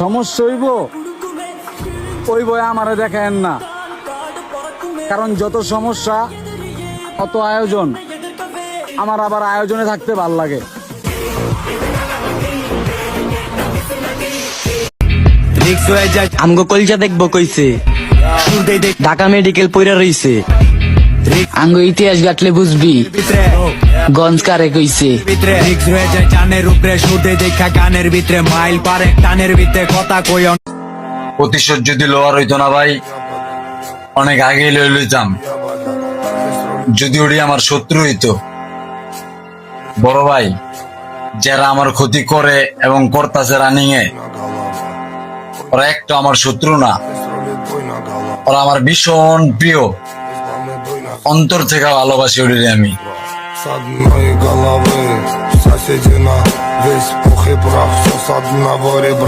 সমস্যা হইব ওই বই আমারে দেখেন না, কারণ যত সমস্যা অত আয়োজন। আমার আবার আয়োজনে থাকতে ভাল লাগে। আমগো কলজা দেখবো কইছে, ঢাকা মেডিকেল পইরা রইছে। আঙ্গো ইতিহাস গাটলে বুঝবি গঞ্জ কারে কইছে। চানের উপরে সুদে দেখা গানের ভিতরে মাইল পারে টানের ভিতরে কথা কই। প্রতিশোধ যদি লোয়ার হইতো না ভাই, অনেক আগে লই লইতাম। যদি ওটি আমার শত্রু হইতো, বড় ভাই যারা আমার ক্ষতি করে এবং করতেছে রানিং এ, ওরা একটা আমার শত্রু না, ওরা আমার ভীষণ প্রিয়। অন্তর থেকে ভালোবাসি ওটি আমি। С одной головы соседи на весь пух и прах, все с одного ребра.